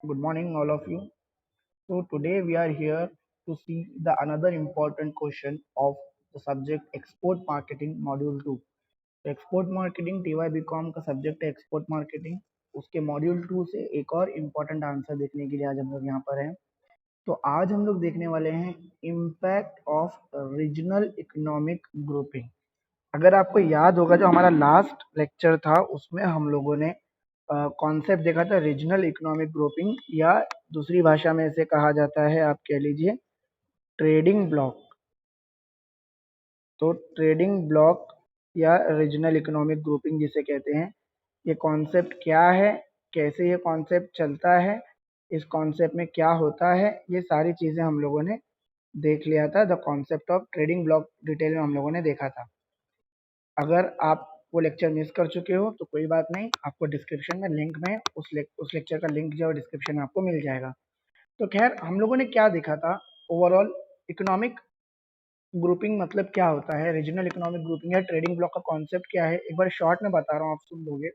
Good morning, all of you. So today we are here to see the another important question of the subject export marketing module 2. तो export marketing TY BCom का subject है export marketing. उसके module 2 से एक और important answer देखने के लिए आज हम लोग यहाँ पर हैं। तो आज हम लोग देखने वाले हैं impact of regional economic grouping. अगर आपको याद होगा जो हमारा लास्ट लेक्चर था उसमें हम लोगों ने कॉन्सेप्ट देखा था रीजनल इकोनॉमिक ग्रुपिंग, या दूसरी भाषा में इसे कहा जाता है, आप कह लीजिए ट्रेडिंग ब्लॉक। तो ट्रेडिंग ब्लॉक या रीजनल इकोनॉमिक ग्रुपिंग जिसे कहते हैं, ये कॉन्सेप्ट क्या है, कैसे ये कॉन्सेप्ट चलता है, इस कॉन्सेप्ट में क्या होता है, ये सारी चीज़ें हम लोगों ने देख लिया था। The concept of trading block detail में हम लोगों ने देखा था। अगर आप वो लेक्चर मिस कर चुके हो तो कोई बात नहीं, आपको डिस्क्रिप्शन में लिंक में उस लेक्चर का लिंक जो है डिस्क्रिप्शन में आपको मिल जाएगा। तो खैर हम लोगों ने क्या देखा था, ओवरऑल इकोनॉमिक ग्रुपिंग मतलब क्या होता है, रीजनल इकोनॉमिक ग्रुपिंग या ट्रेडिंग ब्लॉक का कॉन्सेप्ट क्या है, एक बार शॉर्ट में बता रहा हूँ, आप सुन लोगे।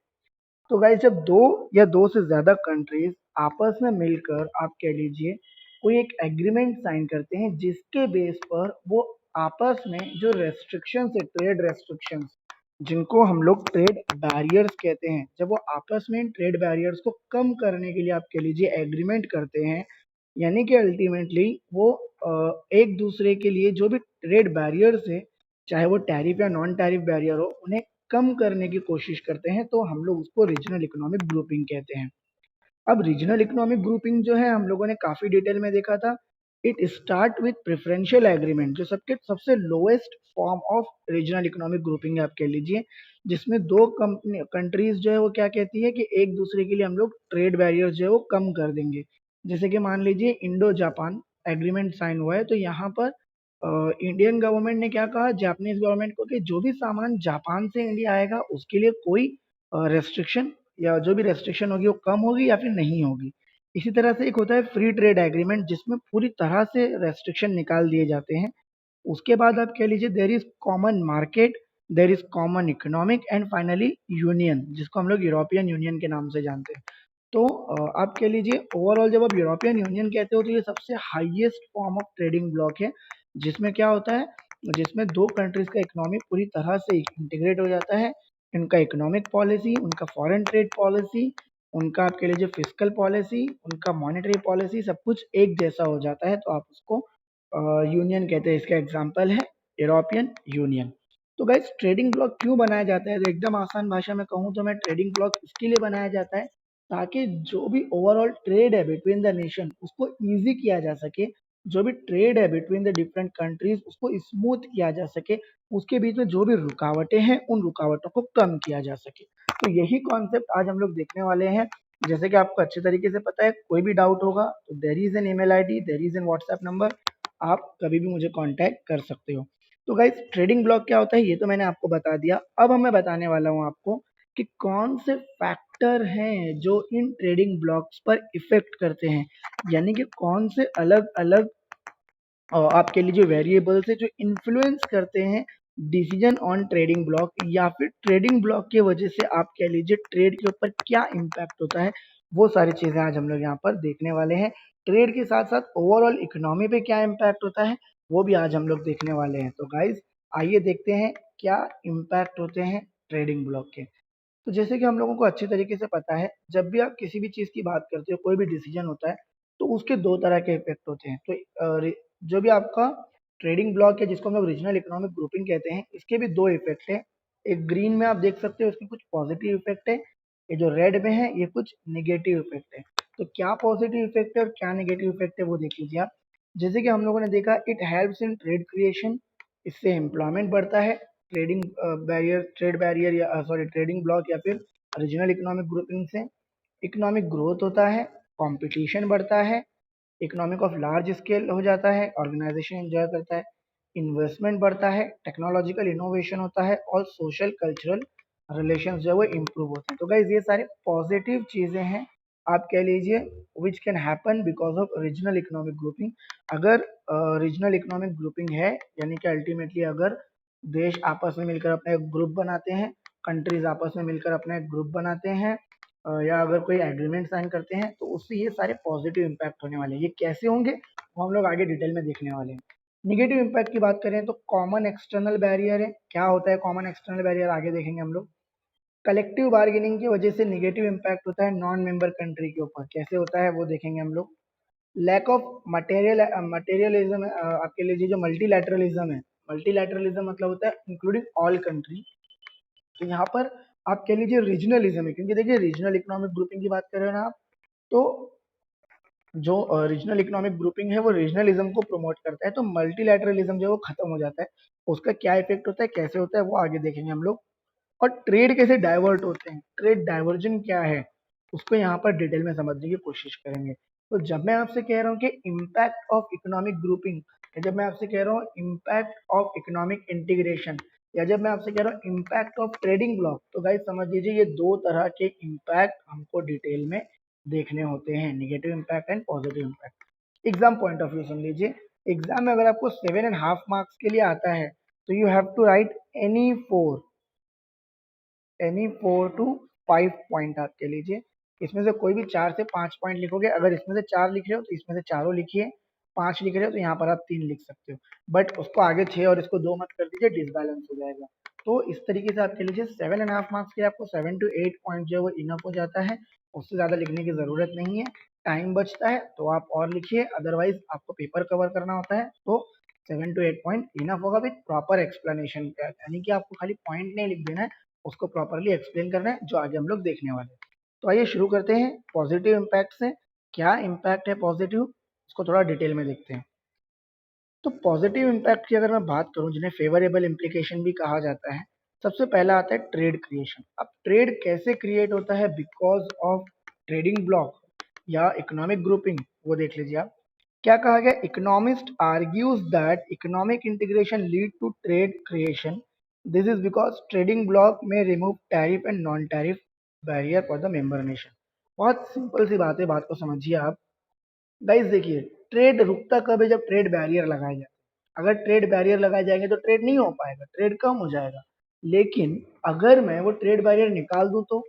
तो गाइस, जब दो या दो से ज्यादा कंट्रीज आपस में मिलकर आप कह लीजिए कोई एक एग्रीमेंट साइन करते हैं जिसके बेस पर वो आपस में जो रेस्ट्रिक्शंस है, ट्रेड रेस्ट्रिक्शंस, जिनको हम लोग ट्रेड बैरियर्स कहते हैं, जब वो आपस में ट्रेड बैरियर्स को कम करने के लिए आप कह लीजिए एग्रीमेंट करते हैं, यानी कि अल्टीमेटली वो एक दूसरे के लिए जो भी ट्रेड बैरियर्स है, चाहे वो टैरिफ या नॉन टैरिफ बैरियर हो, उन्हें कम करने की कोशिश करते हैं, तो हम लोग उसको रीजनल इकोनॉमिक ग्रुपिंग कहते हैं। अब रीजनल इकोनॉमिक ग्रुपिंग जो है हम लोगों ने काफी डिटेल में देखा था। It start with preferential agreement, जो सबके सबसे lowest form of regional economic grouping है आप कह लीजिए, जिसमें दो कंपनी कंट्रीज जो है वो क्या कहती है कि एक दूसरे के लिए हम लोग ट्रेड बैरियर्स जो है वो कम कर देंगे। जैसे कि मान लीजिए इंडो जापान एग्रीमेंट साइन हुआ है, तो यहाँ पर इंडियन गवर्नमेंट ने क्या कहा जापानीज गवर्नमेंट को कि जो भी सामान जापान से इंडिया आएगा उसके लिए कोई रेस्ट्रिक्शन, या जो भी रेस्ट्रिक्शन होगी वो कम होगी या फिर नहीं होगी। इसी तरह से एक होता है फ्री ट्रेड एग्रीमेंट, जिसमें पूरी तरह से रेस्ट्रिक्शन निकाल दिए जाते हैं। उसके बाद आप कह लीजिए there is common market, there is common economic and finally union, जिसको हम लोग यूरोपियन यूनियन के नाम से जानते हैं। तो आप कह लीजिए ओवरऑल जब आप यूरोपियन यूनियन कहते हो तो ये सबसे highest form of trading block है, जिसमें क्या होता है, जिसमें दो कंट्रीज का इकोनॉमी पूरी तरह से इंटीग्रेट हो जाता है। इनका इकोनॉमिक पॉलिसी, उनका फॉरेन ट्रेड पॉलिसी, उनका आप कह लीजिए फिजिकल पॉलिसी, उनका मॉनेटरी पॉलिसी, सब कुछ एक जैसा हो जाता है, तो आप उसको यूनियन कहते हैं। इसका एग्जांपल है यूरोपियन यूनियन। तो गाइस, ट्रेडिंग ब्लॉक क्यों बनाया जाता है, तो एकदम आसान भाषा में कहूँ तो मैं ट्रेडिंग ब्लॉक इसके लिए बनाया जाता है ताकि जो भी ओवरऑल ट्रेड है बिटवीन द नेशन उसको इजी किया जा सके, जो भी ट्रेड है बिटवीन द डिफरेंट कंट्रीज उसको स्मूथ किया जा सके, उसके बीच में जो भी रुकावटें हैं उन रुकावटों को कम किया जा सके। तो यही कॉन्सेप्ट आज हम लोग देखने वाले हैं। जैसे कि आपको अच्छे तरीके से पता है, कोई भी डाउट होगा तो there is an email ID, there is an WhatsApp number, आप कभी भी मुझे कांटेक्ट कर सकते हो। तो गाइस, ट्रेडिंग ब्लॉक क्या होता है ये तो मैंने आपको बता दिया। अब मैं बताने वाला हूँ आपको कि कौन से फैक्टर हैं जो इन ट्रेडिंग ब्लॉक्स पर इफेक्ट करते हैं, यानी कि कौन से अलग अलग आप कह लीजिए वेरिएबल्स है जो इन्फ्लुएंस करते हैं डिसीजन ऑन ट्रेडिंग ब्लॉक, या फिर ट्रेडिंग ब्लॉक की वजह से आप कह लीजिए ट्रेड के ऊपर क्या इम्पैक्ट होता है। वो सारी चीजें आज हम लोग यहाँ पर देखने वाले हैं। ट्रेड के साथ साथ ओवरऑल इकोनॉमी पे क्या इम्पैक्ट होता है वो भी आज हम लोग देखने वाले हैं। तो गाइज, आइए देखते हैं क्या इम्पैक्ट होते हैं ट्रेडिंग ब्लॉक के। तो जैसे कि हम लोगों को अच्छे तरीके से पता है, जब भी आप किसी भी चीज़ की बात करते हो, कोई भी डिसीजन होता है, तो उसके दो तरह के इफेक्ट होते हैं। तो जो भी आपका ट्रेडिंग ब्लॉक है जिसको हम लोग रीजनल इकोनॉमिक ग्रुपिंग कहते हैं, इसके भी दो इफेक्ट है। एक ग्रीन में आप देख सकते हो इसके कुछ पॉजिटिव इफेक्ट है, ये जो रेड में है ये कुछ निगेटिव इफेक्ट है। तो क्या पॉजिटिव इफेक्ट है और क्या नेगेटिव इफेक्ट है वो देख लीजिए आप। जैसे कि हम लोगों ने देखा, it helps in trade creation, इससे एम्प्लॉयमेंट बढ़ता है। ट्रेडिंग बैरियर, ट्रेड बैरियर या सॉरी ट्रेडिंग ब्लॉक या फिर रीजनल इकोनॉमिक ग्रुपिंग से इकोनॉमिक ग्रोथ होता है, कंपटीशन बढ़ता है, इकोनॉमिक ऑफ लार्ज स्केल हो जाता है, ऑर्गेनाइजेशन एंजॉय करता है, इन्वेस्टमेंट बढ़ता है, टेक्नोलॉजिकल इनोवेशन होता है, और सोशल कल्चरल रिलेशन जो है वो इम्प्रूव होते हैं। तो गाइज, ये सारी पॉजिटिव चीज़ें हैं आप कह लीजिए which can happen because of regional economic grouping. अगर रीजनल इकोनॉमिक ग्रुपिंग है, यानी कि अल्टीमेटली अगर देश आपस में मिलकर अपना एक ग्रुप बनाते हैं, कंट्रीज आपस में मिलकर अपना एक ग्रुप बनाते हैं, या अगर कोई एग्रीमेंट साइन करते हैं तो उससे ये सारे पॉजिटिव इम्पैक्ट होने वाले हैं। ये कैसे होंगे वो हम लोग आगे डिटेल में देखने वाले हैं। निगेटिव इम्पैक्ट की बात करें तो कॉमन एक्सटर्नल बैरियर है। क्या होता है कॉमन एक्सटर्नल बैरियर, आगे देखेंगे हम लोग। कलेक्टिव बार्गेनिंग की वजह से निगेटिव इम्पैक्ट होता है नॉन मेंबर कंट्री के ऊपर। कैसे होता है वो देखेंगे हम लोग। लैक ऑफ मटेरियलिज्म, आपके लिए जो मल्टीलैटरलिज्म है, मल्टीलैटरलिज्म मतलब होता है इंक्लूडिंग ऑल कंट्री। तो यहाँ पर आप कह लीजिए रीजनलिज्म है, क्योंकि देखिए रीजनल इकोनॉमिक ग्रुपिंग की बात कर रहे हो ना आप, तो जो रीजनल इकोनॉमिक ग्रुपिंग है वो रीजनलिज्म को प्रमोट करता है, तो मल्टीलैटरलिज्म जो है वो खत्म हो जाता है। उसका क्या इफेक्ट होता है, कैसे होता है, वो आगे देखेंगे हम लोग। और ट्रेड कैसे डाइवर्ट होते हैं, ट्रेड डाइवर्जन क्या है, उसको यहाँ पर डिटेल में समझने की कोशिश करेंगे। तो जब मैं आपसे कह रहा हूँ कि इम्पैक्ट ऑफ इकोनॉमिक ग्रुपिंग, या जब मैं आपसे कह रहा हूँ इम्पैक्ट ऑफ इकोनॉमिक इंटीग्रेशन, या जब मैं आपसे कह रहा हूँ इम्पैक्ट ऑफ ट्रेडिंग ब्लॉक, तो गाइस समझ लीजिए ये दो तरह के इम्पैक्ट हमको डिटेल में देखने होते हैं, negative impact and positive impact. Exam point of view सुन लीजिए। एग्जाम में अगर आपको 7.5 मार्क्स के लिए आता है तो you have to write any 4 to 5 point आप कह लीजिए। इसमें से कोई भी 4 से 5 पॉइंट लिखोगे। अगर इसमें से 4 लिख रहे हो तो इसमें से चारों लिखिए, 5 लिख रहे हो तो यहाँ पर आप 3 लिख सकते हो, बट उसको आगे 6 और इसको 2 मत कर दीजिए, डिसबैलेंस हो जाएगा। तो इस तरीके से आप कह लीजिए 7.5 मार्क्स के आपको 7 to 8 पॉइंट जो है वो इनफ हो जाता है। उससे ज़्यादा लिखने की ज़रूरत नहीं है। टाइम बचता है तो आप और लिखिए, अदरवाइज आपको पेपर कवर करना होता है तो 7 to 8 पॉइंट इनफ होगा विथ प्रॉपर एक्सप्लेनेशन। यानी कि आपको खाली पॉइंट नहीं लिख देना है, उसको प्रॉपरली एक्सप्लेन करना है, जो आगे हम लोग देखने वाले हैं। तो आइए शुरू करते हैं पॉजिटिव इम्पैक्ट से। क्या इम्पैक्ट है पॉजिटिव, उसको थोड़ा डिटेल में देखते हैं। तो पॉजिटिव इम्पैक्ट की अगर मैं बात करूं, जिन्हें फेवरेबल इम्प्लीकेशन भी कहा जाता है, सबसे पहला आता है ट्रेड क्रिएशन। अब ट्रेड कैसे क्रिएट होता है, बिकॉज ऑफ ट्रेडिंग ब्लॉक या इकोनॉमिक ग्रुपिंग, वो देख लीजिए आप। क्या कहा गया, economist argues that economic integration lead to trade creation. This is because trading block में remove tariff and non tariff barrier for the member nation. बहुत सिंपल सी बात है, बात को समझिए आप। गाइस देखिए, ट्रेड रुकता कब है, जब ट्रेड बैरियर लगाए जाए। अगर ट्रेड बैरियर लगाए जाएंगे तो ट्रेड नहीं हो पाएगा, ट्रेड कम हो जाएगा। लेकिन अगर मैं वो ट्रेड बैरियर निकाल दूं तो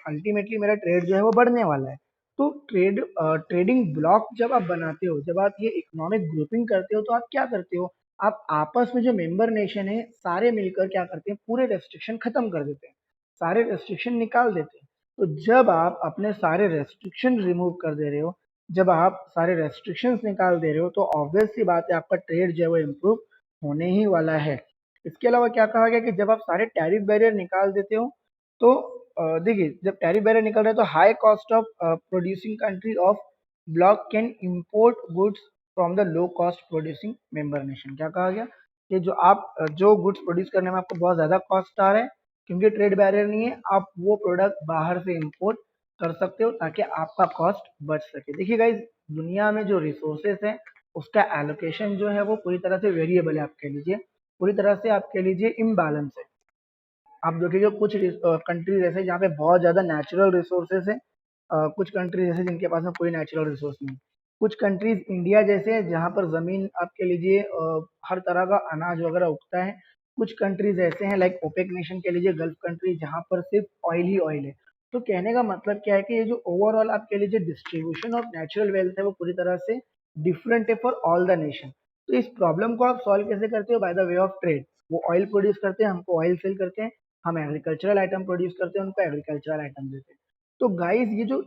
अल्टीमेटली मेरा ट्रेड जो है वो बढ़ने वाला है। तो ट्रेडिंग ब्लॉक जब आप बनाते हो, जब आप ये इकोनॉमिक ग्रुपिंग करते हो, तो आप क्या करते हो, आप आपस में जो मेंबर नेशन है सारे मिलकर क्या करते हैं, पूरे रेस्ट्रिक्शन खत्म कर देते हैं, सारे रेस्ट्रिक्शन निकाल देते हैं। तो जब आप अपने सारे रेस्ट्रिक्शन रिमूव कर दे रहे हो, जब आप सारे रेस्ट्रिक्शंस निकाल दे रहे हो, तो ऑब्वियस सी बात है आपका ट्रेड जो है वो इम्प्रूव होने ही वाला है। इसके अलावा क्या कहा गया कि जब आप सारे टैरिफ बैरियर निकाल देते हो तो देखिए, जब टैरिफ बैरियर निकल रहे हैं तो high cost of producing country of block can import goods from the low cost producing member nation. क्या कहा गया कि जो गुड्स प्रोड्यूस करने में आपको बहुत ज़्यादा कॉस्ट आ रहा है, क्योंकि ट्रेड बैरियर नहीं है, आप वो प्रोडक्ट बाहर से इम्पोर्ट कर सकते हो ताकि आपका कॉस्ट बच सके। देखिए गाइज, दुनिया में जो रिसोर्सेस है उसका एलोकेशन जो है वो पूरी तरह से वेरिएबल है, आप कह लीजिए पूरी तरह से, आप कह लीजिए इम्बैलेंस है। आप देखिए कुछ कंट्रीज ऐसे जहाँ पे बहुत ज़्यादा नेचुरल रिसोर्सेस है, कुछ कंट्रीज ऐसे जिनके पास में कोई नेचुरल रिसोर्स नहीं। कुछ कंट्रीज इंडिया जैसे हैं जहाँ पर ज़मीन आप कह लीजिए हर तरह का अनाज वगैरह उगता है। कुछ कंट्रीज ऐसे हैं लाइक ओपेक नेशन कह लीजिए, गल्फ कंट्री, जहाँ पर सिर्फ ऑयल ही ऑयल है। तो कहने का मतलब क्या है कि ये जो ओवरऑल आप कह लीजिए डिस्ट्रीब्यूशन ऑफ नेचुरल वेल्थ है वो पूरी तरह से डिफरेंट है फॉर ऑल द नेशन। तो इस प्रॉब्लम को आप सॉल्व कैसे करते हो, by the way of trade. वो ऑयल प्रोड्यूस करते हैं, हमको ऑयल सेल करते हैं, हम एग्रीकल्चरल आइटम प्रोड्यूस करते हैं, उनको एग्रीकल्चरल आइटम देते हैं। तो गाइस ये जो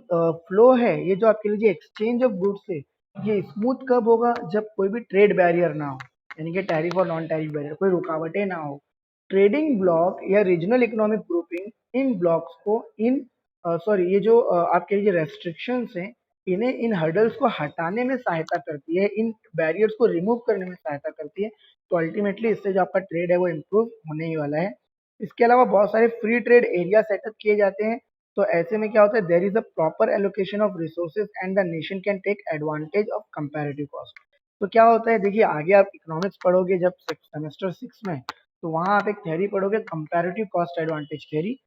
फ्लो है, ये जो आपके लीजिए एक्सचेंज ऑफ गुड्स है, ये स्मूथ कब होगा, जब कोई भी ट्रेड बैरियर ना हो, यानी कि टैरिफ और नॉन टैरिफ बैरियर, कोई रुकावटें ना हो। ट्रेडिंग ब्लॉक या रीजनल इकोनॉमिक ग्रुपिंग इन ब्लॉक्स को इन सॉरी ये जो आपके लिए रेस्ट्रिक्शंस हैं, इन्हें इन हर्डल्स को हटाने में सहायता करती है, इन बैरियर्स को रिमूव करने में सहायता करती है। तो अल्टीमेटली इससे जो आपका ट्रेड है वो इम्प्रूव होने ही वाला है। इसके अलावा बहुत सारे फ्री ट्रेड एरिया सेटअप किए जाते हैं। तो ऐसे में क्या होता है, there is a proper allocation of resources and the nation can take advantage of comparative cost. तो क्या होता है, देखिए आगे आप इकोनॉमिक्स पढ़ोगे जब सेमेस्टर 6 में, तो वहाँ आप एक थ्योरी पढ़ोगे, कंपैरेटिव कॉस्ट एडवांटेज थ्योरी,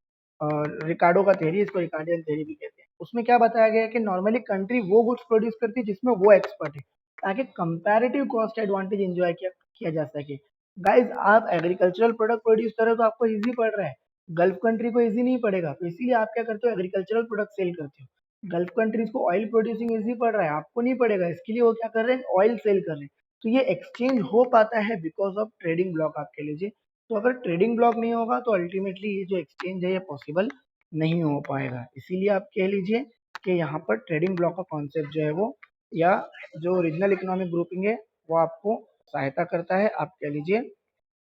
और रिकार्डो का थ्योरी, इसको रिकार्डियन थ्योरी भी कहते हैं। उसमें क्या बताया गया है कि नॉर्मली कंट्री वो गुड्स प्रोड्यूस करती है जिसमें वो एक्सपर्ट है, ताकि कंपैरेटिव कॉस्ट एडवांटेज एंजॉय किया जा सके। गाइस, आप एग्रीकल्चरल प्रोडक्ट प्रोड्यूस कर रहे हो तो आपको इजी पड़ रहा है, गल्फ कंट्री को इजी नहीं पड़ेगा, तो इसीलिए आप क्या करते हो, एग्रीकल्चरल प्रोडक्ट सेल करते हो। गल्फ कंट्रीज को ऑयल प्रोड्यूसिंग इजी पड़ रहा है, आपको नहीं पड़ेगा, इसके लिए वो क्या कर रहे हैं, ऑयल सेल कर रहे हैं। तो ये एक्सचेंज हो पाता है बिकॉज ऑफ ट्रेडिंग ब्लॉक, आप कह लीजिए। तो अगर ट्रेडिंग ब्लॉक नहीं होगा तो अल्टीमेटली ये जो एक्सचेंज है ये पॉसिबल नहीं हो पाएगा। इसीलिए आप कह लीजिए कि यहाँ पर ट्रेडिंग ब्लॉक का कॉन्सेप्ट जो है वो, या जो रीजनल इकोनॉमिक ग्रुपिंग है, वो आपको सहायता करता है, आप कह लीजिए,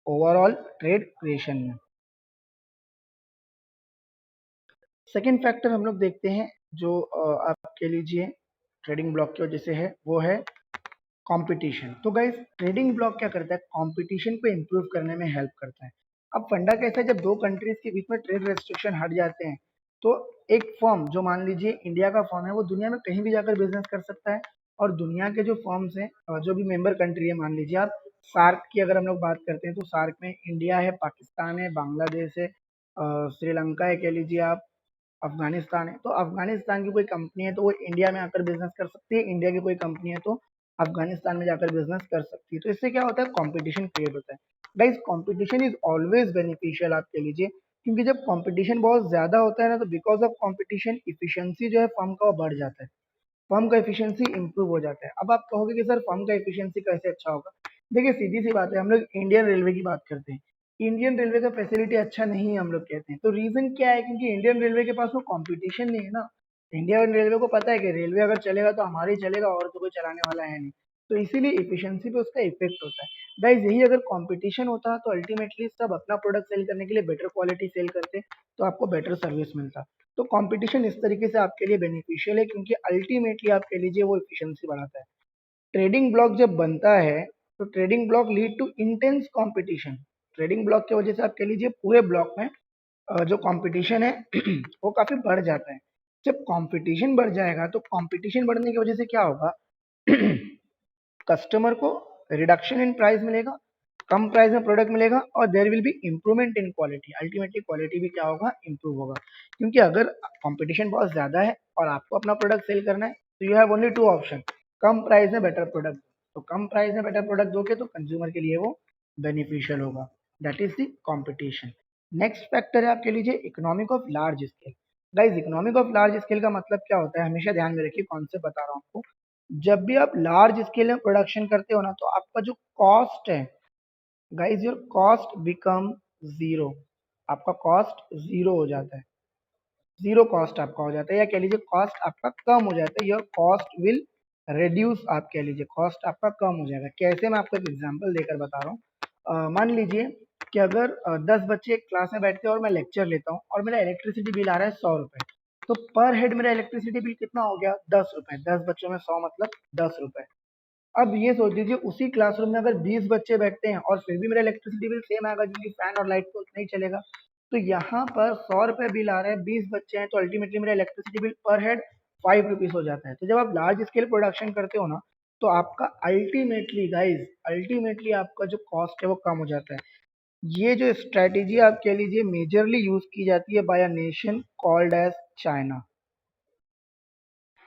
ओवरऑल ट्रेड क्रिएशन में। सेकेंड फैक्टर हम लोग देखते हैं जो आप कह लीजिए ट्रेडिंग ब्लॉक की वजह से है, वो है कंपटीशन। तो गाइस ट्रेडिंग ब्लॉक क्या करता है, कंपटीशन को इम्प्रूव करने में हेल्प करता है। अब फंडा कैसा है, जब दो कंट्रीज के बीच में ट्रेड रेस्ट्रिक्शन हट जाते हैं तो एक फर्म, जो मान लीजिए इंडिया का फर्म है, वो दुनिया में कहीं भी जाकर बिजनेस कर सकता है। और दुनिया के जो फर्म्स हैं, जो भी मेंबर कंट्री है, मान लीजिए आप सार्क की अगर हम लोग बात करते हैं, तो सार्क में इंडिया है, पाकिस्तान है, बांग्लादेश है, श्रीलंका है, कह लीजिए आप, अफगानिस्तान है। तो अफगानिस्तान की कोई कंपनी है तो वो इंडिया में आकर बिजनेस कर सकती है, इंडिया की कोई कंपनी है तो अफगानिस्तान में जाकर बिजनेस कर सकती है। तो इससे क्या होता है, कंपटीशन क्रिएट होता है। Guys competition is always beneficial, आप कह लीजिए, क्योंकि जब कंपटीशन बहुत ज्यादा होता है ना, तो बिकॉज ऑफ कंपटीशन इफिशियंसी जो है फर्म का वो बढ़ जाता है, फर्म का एफिशिएंसी इंप्रूव हो जाता है। अब आप कहोगे कि सर फर्म का एफिशिएंसी कैसे अच्छा होगा। देखिए सीधी सी बात है, हम लोग इंडियन रेलवे की बात करते हैं, इंडियन रेलवे का फैसिलिटी अच्छा नहीं है हम लोग कहते हैं, तो रीजन क्या है, क्योंकि इंडियन रेलवे के पास वो कंपटीशन नहीं है ना। इंडियन रेलवे को पता है कि रेलवे अगर चलेगा तो हमारे ही चलेगा, और तो कोई चलाने वाला है नहीं। तो इसीलिए इफिशियंसी पे उसका इफेक्ट होता है। गाइज यही अगर कंपटीशन होता तो अल्टीमेटली सब अपना प्रोडक्ट सेल करने के लिए बेटर क्वालिटी सेल करते, तो आपको बेटर सर्विस मिलता। तो कंपटीशन इस तरीके से आपके लिए बेनिफिशियल है, क्योंकि अल्टीमेटली आप कह लीजिए वो एफिशिएंसी बढ़ाता है। ट्रेडिंग ब्लॉक जब बनता है तो trading block lead to intense competition. Trading block की वजह से आप कह लीजिए पूरे ब्लॉक में जो कंपटीशन है वो काफी बढ़ जाता है। जब कंपटीशन बढ़ जाएगा तो कंपटीशन बढ़ने की वजह से क्या होगा, कस्टमर को रिडक्शन इन प्राइस मिलेगा, कम प्राइस में प्रोडक्ट मिलेगा, और there will be improvement in quality, ultimately quality भी क्या होगा, इंप्रूव होगा। क्योंकि अगर कंपटीशन बहुत ज्यादा है और आपको अपना प्रोडक्ट सेल करना है, तो you have only two option, कम प्राइस में बेटर प्रोडक्ट। तो कम प्राइस में बेटर प्रोडक्ट दोगे तो कंज्यूमर के लिए वो बेनिफिशियल होगा, that is the competition. Next factor है, आप कह लीजिए, economic of large scale. Guys economic of large scale का मतलब क्या होता है, हमेशा ध्यान में रखिए, कॉन्सेप्ट बता रहा हूँ आपको। जब भी आप लार्ज स्केल में प्रोडक्शन करते हो ना, तो आपका जो कॉस्ट है, guys your cost become zero, आपका कॉस्ट जीरो हो जाता है, जीरो कॉस्ट आपका हो जाता है, या कह लीजिए कॉस्ट आपका कम हो जाता है, योर कॉस्ट विल रिड्यूस, आप कह लीजिए कॉस्ट आपका कम हो जाएगा। कैसे, मैं आपको एक एग्जांपल देकर बता रहा हूँ। मान लीजिए कि अगर 10 बच्चे एक क्लास में बैठते हैं और मैं लेक्चर लेता हूँ, और मेरा इलेक्ट्रिसिटी बिल आ रहा है 100 रुपए, तो पर हेड मेरा इलेक्ट्रिसिटी बिल कितना हो गया, 10 रुपए, 10 बच्चों में 100 मतलब 10 रुपए। अब ये सोच लीजिए उसी क्लासरूम में अगर 20 बच्चे बैठते हैं और फिर भी मेरा इलेक्ट्रिसिटी बिल सेम आएगा, क्योंकि फैन और लाइट तो नहीं चलेगा। तो यहाँ पर 100 रुपए बिल आ रहा है, 20 बच्चे हैं, तो अल्टीमेटली मेरा इलेक्ट्रिसिटी बिल पर हेड 5 रुपीज हो जाता है। तो जब आप लार्ज स्केल प्रोडक्शन करते हो ना, तो आपका अल्टीमेटली गाइज, अल्टीमेटली आपका जो कॉस्ट है वो कम हो जाता है। ये जो स्ट्रेटेजी आप कह लीजिए मेजरली यूज की जाती है by a nation called as China.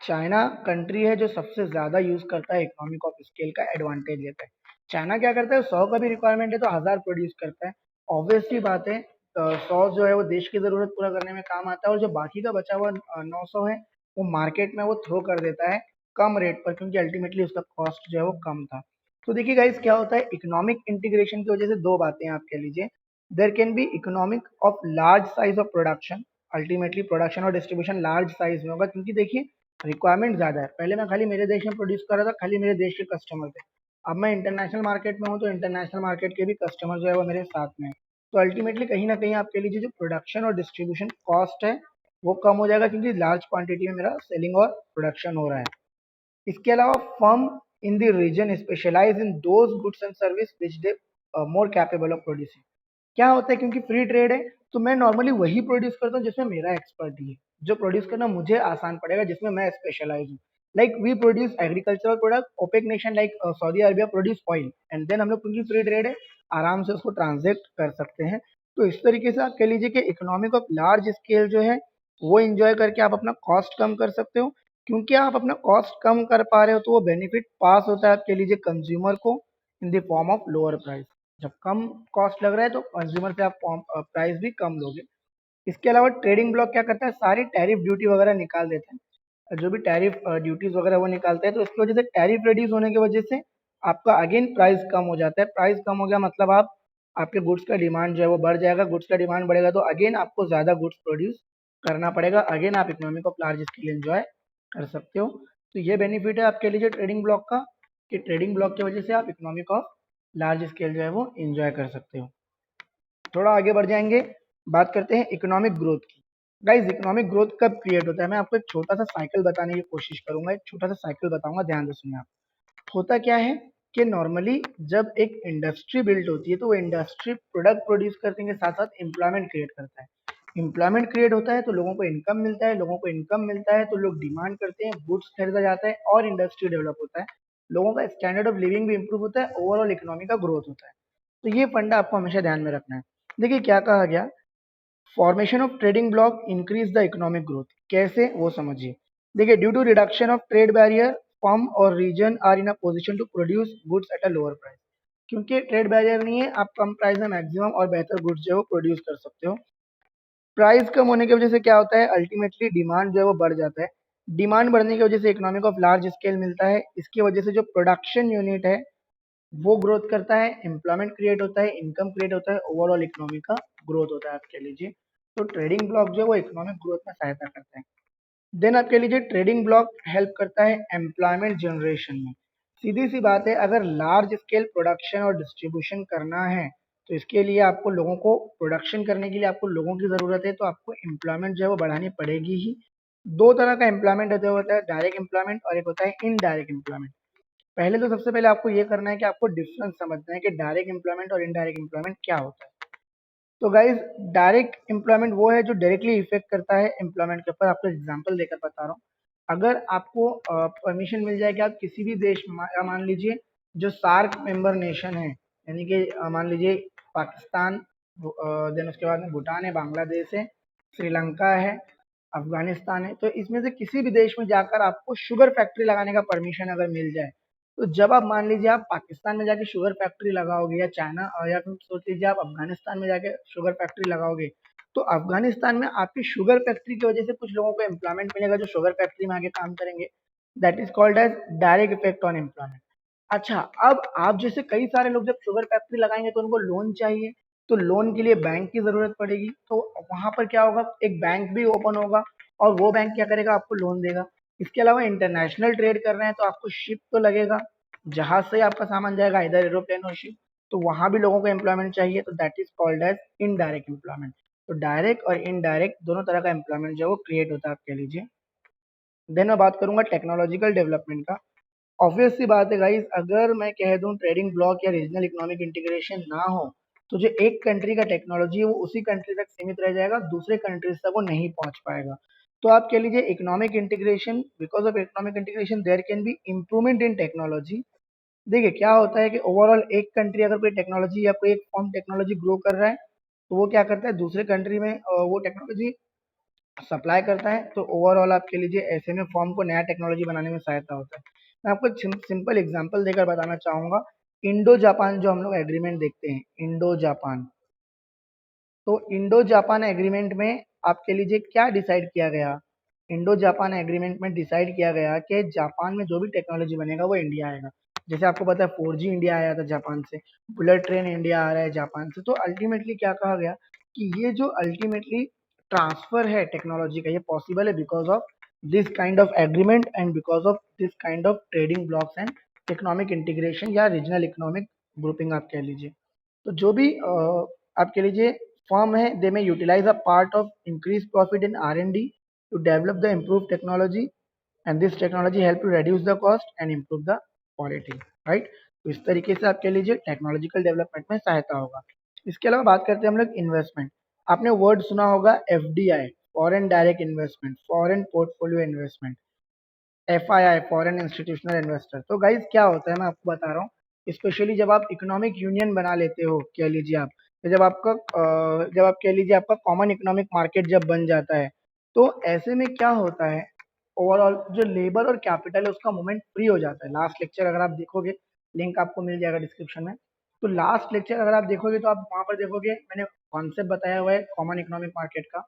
China country है जो सबसे ज्यादा यूज करता है, इकोनॉमिक ऑफ स्केल का एडवांटेज लेता है। चाइना क्या करता है, 100 का भी रिक्वायरमेंट है तो 1000 प्रोड्यूस करता है। ऑब्वियसली बात है, 100 जो है वो देश की जरूरत पूरा करने में काम आता है, और जो बाकी का बचा हुआ 900 है, वो मार्केट में वो थ्रो कर देता है कम रेट पर, क्योंकि अल्टीमेटली उसका कॉस्ट जो है वो कम था। तो देखिए गाइस क्या होता है, इकोनॉमिक इंटीग्रेशन की वजह से दो बातें आप कह लीजिए, there can be economic of large size of production, ultimately production और डिस्ट्रीब्यूशन लार्ज साइज में होगा, क्योंकि देखिए रिक्वायरमेंट ज्यादा है। पहले मैं खाली मेरे देश में प्रोड्यूस कर रहा था, खाली मेरे देश के कस्टमर थे। अब मैं इंटरनेशनल मार्केट में हूँ, तो इंटरनेशनल मार्केट के भी कस्टमर जो है वो मेरे साथ में है। तो अल्टीमेटली कहीं ना कहीं आप कह लीजिए जो प्रोडक्शन और डिस्ट्रीब्यूशन कॉस्ट है वो कम हो जाएगा, क्योंकि लार्ज क्वांटिटी में मेरा सेलिंग और प्रोडक्शन हो रहा है। इसके अलावा firm in the region specialise in those goods and service which they more capable of producing. क्या होता है, क्योंकि फ्री ट्रेड है, तो मैं नॉर्मली वही प्रोड्यूस करता हूँ जिसमें मेरा एक्सपर्टी है, जो प्रोड्यूस करना मुझे आसान पड़ेगा, जिसमें मैं स्पेशलाइज हूँ। Like we produce agricultural product, OPEC nation like Saudi Arabia produce oil, and then हम लोग, क्योंकि फ्री ट्रेड है, आराम से उसको ट्रांजेक्ट कर सकते हैं। तो इस तरीके से आप कह लीजिए कि इकोनॉमिक ऑफ लार्ज स्केल जो है वो इंजॉय करके आप अपना कॉस्ट कम कर सकते हो। क्योंकि आप अपना कॉस्ट कम कर पा रहे हो तो वो बेनिफिट पास होता है आप कह लीजिए कंज्यूमर को इन the form of lower price. जब कम कॉस्ट लग रहा है तो कंज्यूमर से आप प्राइस भी कम लोगे। इसके अलावा ट्रेडिंग ब्लॉक क्या करता है, सारी टैरिफ ड्यूटी वगैरह निकाल देता है, जो भी टैरिफ ड्यूटीज वगैरह वो निकालता है। तो इसकी वजह से टैरिफ रिड्यूस होने की वजह से आपका अगेन प्राइस कम हो जाता है। प्राइस कम हो गया मतलब आप आपके गुड्स का डिमांड जो है वो बढ़ जाएगा। गुड्स का डिमांड बढ़ेगा तो अगेन आपको ज़्यादा गुड्स प्रोड्यूस करना पड़ेगा। अगेन आप economic of large scale enjoy कर सकते हो। तो ये बेनिफिट है आपके लिए ट्रेडिंग ब्लॉक का, कि ट्रेडिंग ब्लॉक की वजह से आप इकोनॉमिक ऑफ लार्ज स्केल जो है वो एंजॉय कर सकते हो। थोड़ा आगे बढ़ जाएंगे, बात करते हैं इकोनॉमिक ग्रोथ की। गाइज इकोनॉमिक ग्रोथ कब क्रिएट होता है, मैं आपको एक छोटा सा साइकिल बताने की कोशिश करूंगा, एक छोटा सा साइकिल बताऊंगा, ध्यान से सुनिए आप। होता क्या है कि नॉर्मली जब एक इंडस्ट्री बिल्ड होती है तो वो इंडस्ट्री प्रोडक्ट प्रोड्यूस करने के साथ साथ एम्प्लॉयमेंट क्रिएट करता है। एम्प्लॉयमेंट क्रिएट होता है तो लोगों को इनकम मिलता है, लोगों को इनकम मिलता है तो लोग डिमांड करते हैं, गुड्स खरीदा जाता है और इंडस्ट्री डेवलप होता है। लोगों का स्टैंडर्ड ऑफ लिविंग भी इंप्रूव होता है, ओवरऑल इकोनॉमी का ग्रोथ होता है। तो ये फंडा आपको हमेशा ध्यान में रखना है। देखिए क्या कहा गया, formation of trading bloc increase the economic growth. कैसे वो समझिए। देखिए due to reduction of trade barrier firm और region are in a position to produce goods at a lower price. क्योंकि ट्रेड बैरियर नहीं है, आप कम प्राइस में मैक्सिमम और बेहतर गुड्स जो है वो प्रोड्यूस कर सकते हो। प्राइस कम होने की वजह से क्या होता है, अल्टीमेटली डिमांड जो है वो बढ़ जाता है। डिमांड बढ़ने की वजह से इकोनॉमिक ऑफ लार्ज स्केल मिलता है। इसकी वजह से जो प्रोडक्शन यूनिट है वो ग्रोथ करता है, एम्प्लॉयमेंट क्रिएट होता है, इनकम क्रिएट होता है, ओवरऑल इकोनॉमी का ग्रोथ होता है। आप कह लीजिए तो ट्रेडिंग ब्लॉक जो है वो इकोनॉमिक ग्रोथ में सहायता करता है। देन आप कह लीजिए ट्रेडिंग ब्लॉक हेल्प करता है एम्प्लॉयमेंट जनरेशन में। सीधी सी बात है, अगर लार्ज स्केल प्रोडक्शन और डिस्ट्रीब्यूशन करना है तो इसके लिए आपको लोगों को प्रोडक्शन करने के लिए आपको लोगों की ज़रूरत है, तो आपको एम्प्लॉयमेंट जो है वो बढ़ानी पड़ेगी ही। दो तरह का एम्प्लॉयमेंट होता है, डायरेक्ट एम्प्लॉयमेंट और एक होता है इनडायरेक्ट एम्प्लॉयमेंट। पहले तो सबसे पहले आपको ये करना है कि आपको डिफरेंस समझना है कि डायरेक्ट एम्प्लॉयमेंट और इनडायरेक्ट एम्प्लॉयमेंट क्या होता है। तो गाइज डायरेक्ट एम्प्लॉयमेंट वो है जो डायरेक्टली इफेक्ट करता है एम्प्लॉयमेंट के ऊपर। आपको एग्जांपल देकर बता रहा हूँ। अगर आपको परमिशन मिल जाए कि आप किसी भी देश में मान लीजिए जो सार्क मेंबर नेशन है, यानी कि मान लीजिए पाकिस्तान, देन उसके बाद में भूटान है, बांग्लादेश है, श्रीलंका है, अफगानिस्तान है, तो इसमें से किसी भी देश में जाकर आपको शुगर फैक्ट्री लगाने का परमिशन अगर मिल जाए, तो जब आप मान लीजिए आप पाकिस्तान में जाके शुगर फैक्ट्री लगाओगे या चाइना, या फिर सोच लीजिए आप अफगानिस्तान में जाके शुगर फैक्ट्री लगाओगे, तो अफगानिस्तान में आपकी शुगर फैक्ट्री की वजह से कुछ लोगों को एम्प्लॉयमेंट मिलेगा जो शुगर फैक्ट्री में आगे काम करेंगे। That is called as direct effect on employment. अच्छा, अब आप जैसे कई सारे लोग जब शुगर फैक्ट्री लगाएंगे तो उनको लोन चाहिए, तो लोन के लिए बैंक की जरूरत पड़ेगी, तो वहां पर क्या होगा, एक बैंक भी ओपन होगा और वो बैंक क्या करेगा, आपको लोन देगा। इसके अलावा इंटरनेशनल ट्रेड कर रहे हैं तो आपको शिप तो लगेगा, जहाज से आपका सामान जाएगा, इधर एरोप्लेन और शिप, तो वहां भी लोगों को एम्प्लॉयमेंट चाहिए, तो that is called as indirect employment. तो डायरेक्ट और इनडायरेक्ट दोनों तरह का एम्प्लॉयमेंट जो है वो क्रिएट होता है, आप कह लीजिए। देन मैं बात करूंगा टेक्नोलॉजिकल डेवलपमेंट का। ऑब्वियस सी बात है गाइस, अगर मैं कह दूं ट्रेडिंग ब्लॉक या रीजनल इकोनॉमिक इंटीग्रेशन ना हो तो जो एक कंट्री का टेक्नोलॉजी है वो उसी कंट्री तक सीमित रह जाएगा, दूसरे कंट्रीज तक वो नहीं पहुंच पाएगा। तो आप कह लीजिए economic integration, because of economic integration there can be improvement in technology. देखिए क्या होता है कि ओवरऑल एक कंट्री अगर कोई टेक्नोलॉजी या कोई एक फॉर्म टेक्नोलॉजी ग्रो कर रहा है तो वो क्या करता है, दूसरे कंट्री में वो टेक्नोलॉजी सप्लाई करता है, तो ओवरऑल आप कह लीजिए ऐसे में फॉर्म को नया टेक्नोलॉजी बनाने में सहायता होता है। मैं आपको एक सिंपल एग्जांपल देकर बताना चाहूंगा। इंडो जापान जो हम लोग एग्रीमेंट देखते हैं, इंडो जापान, तो इंडो जापान एग्रीमेंट में आप कह लीजिए क्या डिसाइड किया गया। इंडो जापान एग्रीमेंट में डिसाइड किया गया कि जापान में जो भी टेक्नोलॉजी बनेगा वो इंडिया आएगा। जैसे आपको पता है 4G इंडिया आया था जापान से, बुलेट ट्रेन इंडिया आ रहा है जापान से। तो अल्टीमेटली क्या कहा गया कि ये जो अल्टीमेटली ट्रांसफर है टेक्नोलॉजी का, ये पॉसिबल है because of this kind of agreement and because of this kind of trading blocks and economic integration या रीजनल इकोनॉमिक ग्रुपिंग आप कह लीजिए। तो जो भी आप कह लीजिए firm है, they may utilize a part of increased profit in R&D to develop the improved technology, and this technology help to reduce the cost and improve the quality, right? तो इस तरीके से आप कह लीजिए टेक्नोलॉजिकल डेवलपमेंट में सहायता होगा। इसके अलावा बात करते हैं हम लोग इन्वेस्टमेंट। आपने वर्ड सुना होगा FDI, foreign direct investment, foreign portfolio investment, FII, foreign institutional investor. तो गाइज क्या होता है मैं आपको बता रहा हूँ। स्पेशली जब आप इकोनॉमिक यूनियन बना लेते हो, कह लीजिए आप, तो जब आप कह लीजिए आपका कॉमन इकोनॉमिक मार्केट जब बन जाता है, तो ऐसे में क्या होता है, ओवरऑल जो लेबर और कैपिटल है उसका मूवमेंट फ्री हो जाता है। लास्ट लेक्चर अगर आप देखोगे, लिंक आपको मिल जाएगा डिस्क्रिप्शन में, तो लास्ट लेक्चर अगर आप देखोगे तो आप वहां पर देखोगे मैंने कॉन्सेप्ट बताया हुआ है कॉमन इकोनॉमिक मार्केट का,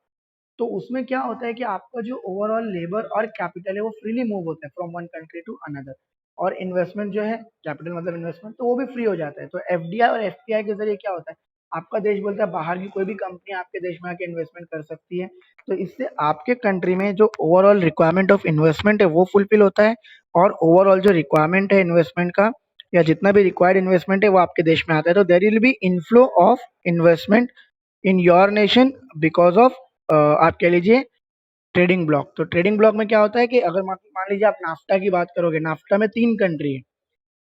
तो उसमें क्या होता है कि आपका जो ओवरऑल लेबर और कैपिटल है वो फ्रीली मूव होता है from one country to another, और इन्वेस्टमेंट जो है, कैपिटल मतलब इन्वेस्टमेंट, तो वो भी फ्री हो जाता है। तो एफडीआई और एफपीआई के जरिए क्या होता है, आपका देश बोलता है बाहर की कोई भी कंपनी आपके देश में आके इन्वेस्टमेंट कर सकती है, तो इससे आपके कंट्री में जो ओवरऑल रिक्वायरमेंट ऑफ इन्वेस्टमेंट है वो फुलफिल होता है, और ओवरऑल जो रिक्वायरमेंट है इन्वेस्टमेंट का या जितना भी रिक्वायर्ड इन्वेस्टमेंट है वो आपके देश में आता है, तो there will be inflow of investment in your nation because of आप कह लीजिए ट्रेडिंग ब्लॉक। तो ट्रेडिंग ब्लॉक में क्या होता है कि अगर मान लीजिए आप नाफ्टा की बात करोगे, नाफ्टा में 3 कंट्री है,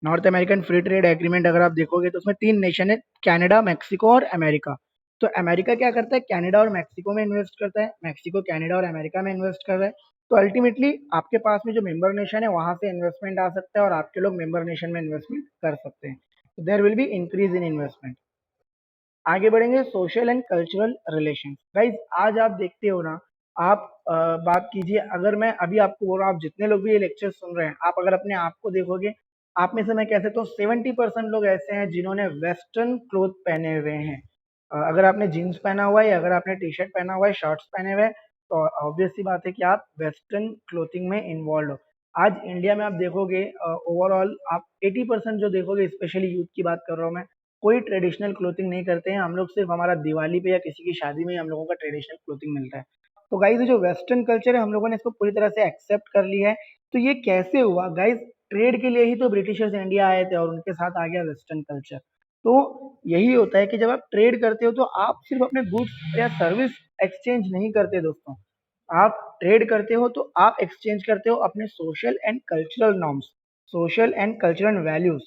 north American free trade agreement अगर आप देखोगे तो उसमें 3 नेशन है, कनाडा, मेक्सिको और अमेरिका। तो अमेरिका क्या करता है, कनाडा और मेक्सिको में इन्वेस्ट करता है, मेक्सिको कनाडा और अमेरिका में इन्वेस्ट कर रहा है। तो अल्टीमेटली आपके पास में जो मेंबर नेशन है वहां से इन्वेस्टमेंट आ सकता है और आपके लोग मेंबर नेशन में इन्वेस्टमेंट कर सकते हैं। तो there will be increase in investment. आगे बढ़ेंगे social and cultural relations. Guys आज आप देखते हो ना, आप बात कीजिए, अगर मैं अभी आपको बोल रहा हूँ, आप जितने लोग भी ये लेक्चर सुन रहे हैं, आप अगर अपने आप को देखोगे, आप में से मैं कह सकता हूँ 70% लोग ऐसे हैं जिन्होंने वेस्टर्न क्लोथ पहने हुए हैं। अगर आपने जीन्स पहना हुआ है या अगर आपने टी शर्ट पहना हुआ है, शॉर्ट्स पहने हुए हैं, तो ऑब्वियस सी बात है कि आप वेस्टर्न क्लोथिंग में इन्वॉल्व हो। आज इंडिया में आप देखोगे ओवरऑल आप 80% जो देखोगे, स्पेशली यूथ की बात कर रहा हूँ मैं, कोई ट्रेडिशनल क्लोथिंग नहीं करते हैं। हम लोग सिर्फ हमारा दिवाली पे या किसी की शादी में ही हम लोगों का ट्रेडिशनल क्लोथिंग मिलता है। तो गाइज जो वेस्टर्न कल्चर है हम लोगों ने इसको पूरी तरह से एक्सेप्ट कर लिया है। तो ये कैसे हुआ गाइज, ट्रेड के लिए ही तो ब्रिटिशर्स इंडिया आए थे और उनके साथ आ गया वेस्टर्न कल्चर। तो यही होता है कि जब आप ट्रेड करते हो तो आप सिर्फ अपने गुड्स या सर्विस एक्सचेंज नहीं करते दोस्तों, आप ट्रेड करते हो तो आप एक्सचेंज करते हो अपने social and cultural norms, social and cultural values,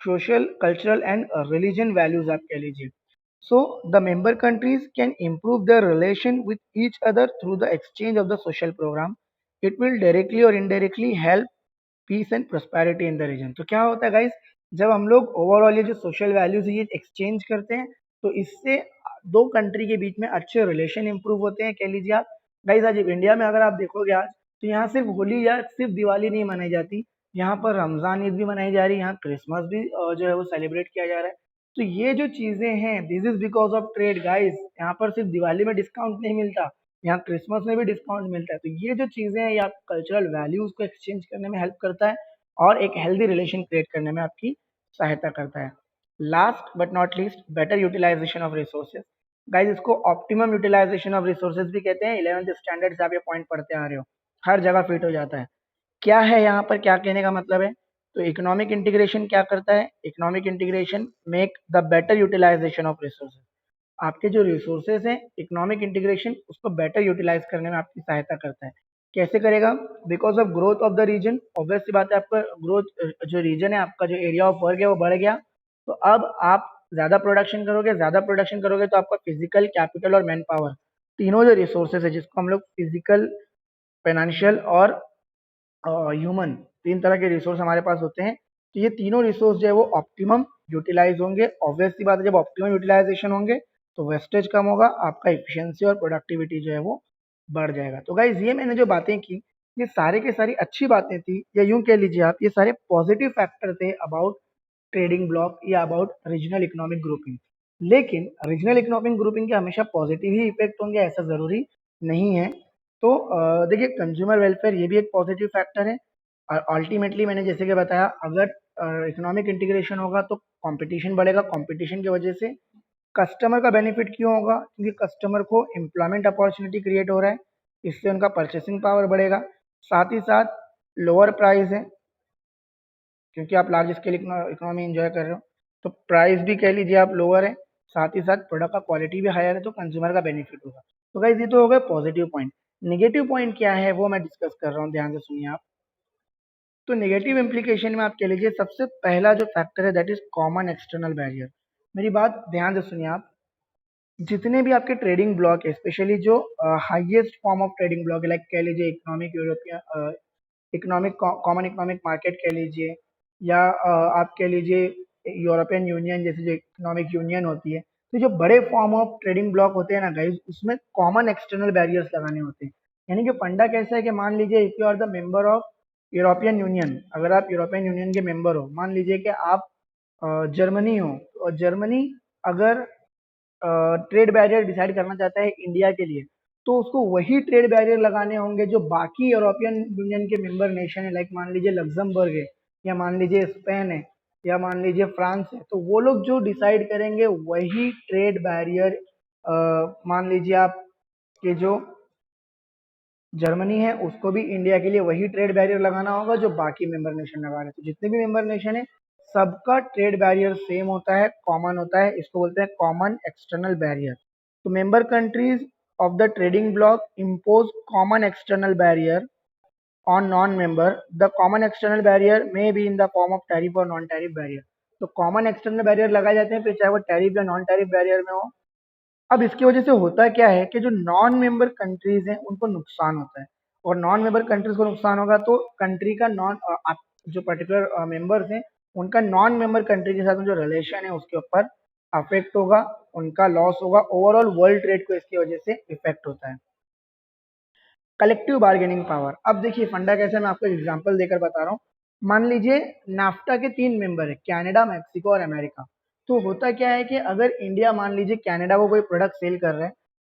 social cultural and religion values आप कह लीजिए। So the member countries can improve their relation with each other through the exchange of the social program. It will directly or indirectly help peace and prosperity in the region. तो क्या होता है guys, जब हम लोग overall ये जो social values ये एक्सचेंज करते हैं तो इससे दो कंट्री के बीच में अच्छे रिलेशन इंप्रूव होते हैं, कह लीजिए आप। गाइस आज इंडिया में अगर आप देखोगे आज, तो यहाँ सिर्फ होली या सिर्फ दिवाली नहीं मनाई जाती, यहाँ पर रमजान ईद भी मनाई जा रही है, यहाँ क्रिसमस भी जो है वो सेलिब्रेट किया जा रहा है। तो ये जो चीजें हैं, this is because of trade guys. यहाँ पर सिर्फ दिवाली में डिस्काउंट नहीं मिलता, यहाँ क्रिसमस में भी डिस्काउंट मिलता है। तो ये जो चीजें हैं ये आप कल्चरल वैल्यूज को एक्सचेंज करने में हेल्प करता है और एक हेल्दी रिलेशन क्रिएट करने में आपकी सहायता करता है। Last but not least, better utilisation of resources. Guys इसको ऑप्टिमम यूटिलाइजेशन ऑफ रिसोर्सेज भी कहते हैं। 11th स्टैंडर्ड से आप ये पॉइंट पढ़ते आ रहे हो, हर जगह फिट हो जाता है। क्या है यहाँ पर, क्या कहने का मतलब है, तो इकोनॉमिक इंटीग्रेशन क्या करता है, economic integration make the better utilisation of resources. आपके जो रिसोर्सेज हैं, इकोनॉमिक इंटीग्रेशन उसको बेटर यूटिलाइज करने में आपकी सहायता करता है। कैसे करेगा, because of growth of the region. Obvious सी बात है, आपका ग्रोथ जो रीजन है, आपका जो एरिया ऑफ वर्क है वो बढ़ गया, तो अब आप ज्यादा प्रोडक्शन करोगे, ज्यादा प्रोडक्शन करोगे तो आपका फिजिकल कैपिटल और मैन पावर, तीनों जो रिसोर्सेज है जिसको हम लोग फिजिकल, फाइनेंशियल और ह्यूमन, तीन तरह के रिसोर्स हमारे पास होते हैं। तो ये तीनों रिसोर्स जो है वो ऑप्टिमम यूटिलाइज होंगे। ऑब्वियस सी बात है, जब ऑप्टिमम यूटिलाइजेशन होंगे तो वेस्टेज कम होगा, आपका इफिशियंसी और प्रोडक्टिविटी जो है वो बढ़ जाएगा। तो गाइज ये मैंने जो बातें की, ये सारे के सारी अच्छी बातें थी, या यूं कह लीजिए आप ये सारे पॉजिटिव फैक्टर थे अबाउट ट्रेडिंग ब्लॉक या अबाउट रीजनल इकोनॉमिक ग्रुपिंग। लेकिन रीजनल इकोनॉमिक ग्रुपिंग के हमेशा पॉजिटिव ही इफेक्ट होंगे ऐसा जरूरी नहीं है। तो देखिए कंज्यूमर वेलफेयर ये भी एक पॉजिटिव फैक्टर है, और अल्टीमेटली मैंने जैसे कि बताया, अगर इकोनॉमिक इंटीग्रेशन होगा तो कंपटीशन बढ़ेगा, कंपटीशन की वजह से कस्टमर का बेनिफिट क्यों होगा, क्योंकि कस्टमर को एम्प्लॉयमेंट अपॉर्चुनिटी क्रिएट हो रहा है, इससे उनका परचेसिंग पावर बढ़ेगा। साथ ही साथ लोअर प्राइस है, क्योंकि आप लार्ज स्केल इकोनॉमी एंजॉय कर रहे हो, तो प्राइस भी कह लीजिए आप लोअर है, साथ ही साथ प्रोडक्ट का क्वालिटी भी हायर है, तो कंज्यूमर का बेनिफिट होगा। तो गाइस ये तो हो गया पॉजिटिव पॉइंट। नेगेटिव पॉइंट क्या है वो मैं डिस्कस कर रहा हूँ, ध्यान से सुनिए आप। तो नेगेटिव इम्प्लीकेशन में आप कह लीजिए सबसे पहला जो फैक्टर है that is common external barrier. मेरी बात ध्यान से सुनिए आप, जितने भी आपके ट्रेडिंग ब्लॉक है, स्पेशली जो highest form of trading block है, लाइक कह लीजिए economic European economic common economic market कह लीजिए, या आप कह लीजिए यूरोपियन यूनियन जैसे जो इकोनॉमिक यूनियन होती है, तो जो बड़े फॉर्म ऑफ ट्रेडिंग ब्लॉक होते हैं ना गाइज, उसमें कॉमन एक्सटर्नल बैरियर्स लगाने होते हैं। यानी कि फंडा कैसा है कि मान लीजिए if you are the member of European Union, अगर आप यूरोपियन यूनियन के मेंबर हो, मान लीजिए कि आप जर्मनी हो, और जर्मनी अगर ट्रेड बैरियर डिसाइड करना चाहता है इंडिया के लिए, तो उसको वही ट्रेड बैरियर लगाने होंगे जो बाकी यूरोपियन यूनियन के मेंबर नेशन है, लाइक मान लीजिए लग्जमबर्ग है, या मान लीजिए स्पेन है, या मान लीजिए फ्रांस है। तो वो लोग जो डिसाइड करेंगे वही ट्रेड बैरियर, मान लीजिए आप कि जो जर्मनी है उसको भी इंडिया के लिए वही ट्रेड बैरियर लगाना होगा जो बाकी मेंबर नेशन लगा रहे हैं। तो जितने भी मेंबर नेशन है सबका ट्रेड बैरियर सेम होता है, कॉमन होता है, इसको बोलते हैं कॉमन एक्सटर्नल बैरियर। तो member countries of the trading bloc impose common external barrier on non member. The common external barrier may be in the form of tariff और non tariff barrier. तो common external barrier लगाए जाते हैं, फिर चाहे वो tariff या non tariff barrier में हो। अब इसकी वजह से होता क्या है कि जो नॉन मेंबर कंट्रीज हैं उनको नुकसान होता है, और नॉन मेंबर कंट्रीज को नुकसान होगा तो कंट्री का जो पर्टिकुलर मेंबर्स हैं उनका नॉन मेंबर कंट्री के साथ में जो रिलेशन है उसके ऊपर अफेक्ट होगा, उनका लॉस होगा, ओवरऑल वर्ल्ड ट्रेड को इसकी वजह से इफेक्ट होता है। Collective bargaining power. अब देखिए फंडा कैसा, मैं आपको एग्जांपल देकर बता रहा हूँ। मान लीजिए नाफ्टा के 3 मेंबर है, कनाडा, मेक्सिको और अमेरिका। तो होता क्या है कि अगर इंडिया मान लीजिए कनाडा को कोई प्रोडक्ट सेल कर रहा है,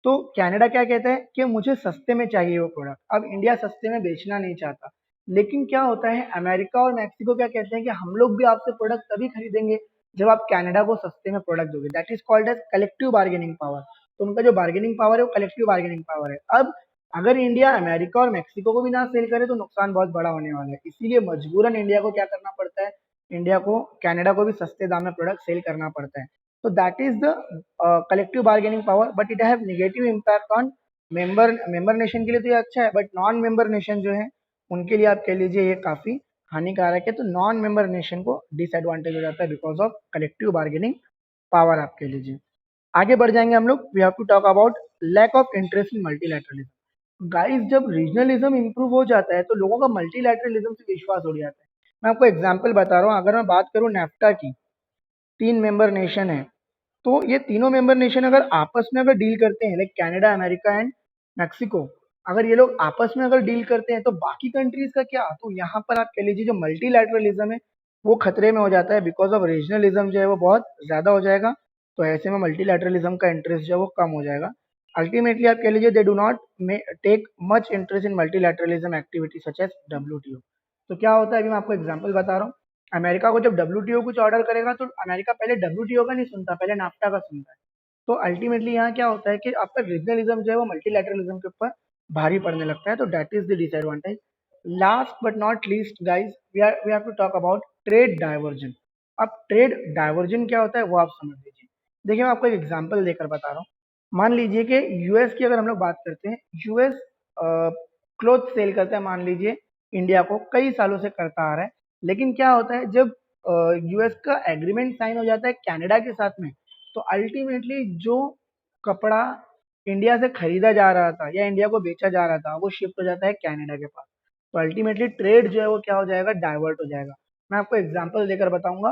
तो कनाडा क्या कहता है कि मुझे सस्ते में चाहिए वो प्रोडक्ट। अब इंडिया सस्ते में बेचना नहीं चाहता, लेकिन क्या होता है अमेरिका और मैक्सिको क्या कहते हैं कि हम लोग भी आपसे प्रोडक्ट तभी खरीदेंगे जब आप कनाडा को सस्ते में प्रोडक्ट दोगे। That is called as collective bargaining power. तो उनका जो बार्गेनिंग पावर है वो कलेक्टिव बार्गेनिंग पावर है। अब अगर इंडिया अमेरिका और मैक्सिको को भी ना सेल करे तो नुकसान बहुत बड़ा होने वाला है, इसीलिए मजबूरन इंडिया को क्या करना पड़ता है, इंडिया को कनाडा को भी सस्ते दाम में प्रोडक्ट सेल करना पड़ता है। तो that is the collective bargaining power, but it have negative impact on member nation के लिए तो ये अच्छा है, बट नॉन मेंबर नेशन जो है उनके लिए आप कह लीजिए ये काफी हानिकारक है। तो नॉन मेंबर नेशन को डिसएडवांटेज हो जाता है because of collective bargaining power, आप कह लीजिए। आगे बढ़ जाएंगे हम लोग, we have to talk about lack of interest in multilateralism. Guys जब रीजनलिज्म इंप्रूव हो जाता है तो लोगों का मल्टीलैटरलिज्म से विश्वास उड़ जाता है। मैं आपको एग्जांपल बता रहा हूँ, अगर मैं बात करूँ नेफ्टा की, 3 मेंबर नेशन है, तो ये तीनों मेंबर नेशन अगर आपस में अगर डील करते हैं, like Canada, America and Mexico, अगर ये लोग आपस में अगर डील करते हैं तो बाकी कंट्रीज का क्या। तो यहाँ पर आप कह लीजिए जो मल्टीलैटरलिज्म है वो खतरे में हो जाता है, बिकॉज ऑफ रीजनलिज्म जो है वो बहुत ज्यादा हो जाएगा। तो ऐसे में मल्टीलैटरलिज्म का इंटरेस्ट जो है वो कम हो जाएगा। अल्टीमेटली आप कह लीजिए they do not take much interest in multilateralism activity such as WTO। तो क्या होता है, अभी मैं आपको एग्जांपल बता रहा हूँ। अमेरिका को जब WTO कुछ ऑर्डर करेगा तो अमेरिका पहले WTO का नहीं सुनता, पहले नाफ्टा का सुनता है। तो अल्टीमेटली यहाँ क्या होता है कि आपका रीजनलिज्म जो है वो मल्टीलैटरलिज्म के ऊपर भारी पड़ने लगता है। तो that is the disadvantage. Last but not least guys, we have to talk about trade diversion. अब ट्रेड डाइवर्जन क्या होता है वो आप समझ लीजिए। देखिए मैं आपको एक एग्जांपल देकर बता रहा हूँ। मान लीजिए कि यूएस की अगर हम लोग बात करते हैं, यूएस क्लोथ सेल करता है मान लीजिए इंडिया को, कई सालों से करता आ रहा है। लेकिन क्या होता है जब यूएस का एग्रीमेंट साइन हो जाता है कनाडा के साथ में, तो अल्टीमेटली जो कपड़ा इंडिया से खरीदा जा रहा था या इंडिया को बेचा जा रहा था वो शिफ्ट हो जाता है कनाडा के पास। तो अल्टीमेटली ट्रेड जो है वो क्या हो जाएगा, डाइवर्ट हो जाएगा। मैं आपको एग्जांपल देकर बताऊंगा।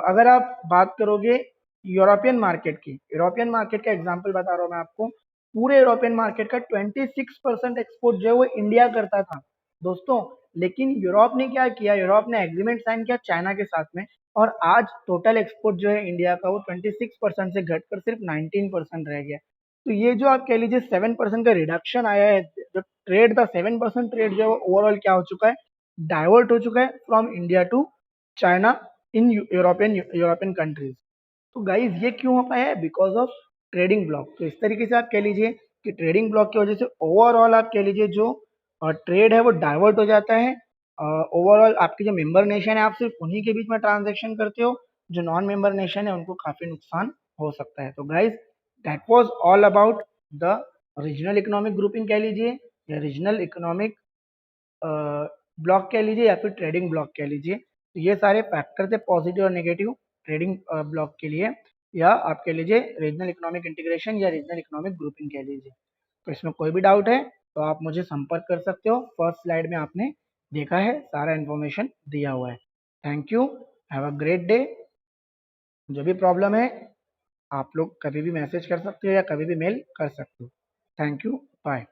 अगर आप बात करोगे यूरोपियन मार्केट की, यूरोपियन मार्केट का एग्जांपल बता रहा हूँ मैं आपको। पूरे यूरोपियन मार्केट का 26% एक्सपोर्ट जो है वो इंडिया करता था दोस्तों। लेकिन यूरोप ने क्या किया, यूरोप ने एग्रीमेंट साइन किया चाइना के साथ में, और आज टोटल एक्सपोर्ट जो है इंडिया का वो 26% से घटकर सिर्फ 19% रह गया। तो ये जो आप कह लीजिए 7% का रिडक्शन आया है, जो ट्रेड था 7% ट्रेड जो है वो ओवरऑल क्या हो चुका है, डाइवर्ट हो चुका है from India to China in European countries. तो गाइज ये क्यों हो पाया है, बिकॉज ऑफ ट्रेडिंग ब्लॉक। तो इस तरीके से आप कह लीजिए कि ट्रेडिंग ब्लॉक की वजह से ओवरऑल आप कह लीजिए जो ट्रेड है वो डाइवर्ट हो जाता है। ओवरऑल आपके जो मेंबर नेशन है आप सिर्फ उन्हीं के बीच में ट्रांजेक्शन करते हो, जो नॉन मेंबर नेशन है उनको काफी नुकसान हो सकता है। तो guys that was all about the regional economic grouping कह लीजिए, या रीजनल इकोनॉमिक ब्लॉक कह लीजिए, या फिर ट्रेडिंग ब्लॉक कह लीजिए। तो ये सारे फैक्टर थे पॉजिटिव और नेगेटिव ट्रेडिंग ब्लॉक के लिए, या आप कह लीजिए रीजनल इकोनॉमिक इंटीग्रेशन या रीजनल इकोनॉमिक ग्रुपिंग कह लीजिए। तो इसमें कोई भी डाउट है तो आप मुझे संपर्क कर सकते हो। फर्स्ट स्लाइड में आपने देखा है, सारा इन्फॉर्मेशन दिया हुआ है। Thank you, have a great day. जो भी प्रॉब्लम है आप लोग कभी भी मैसेज कर सकते हो या कभी भी मेल कर सकते हो। Thank you, bye.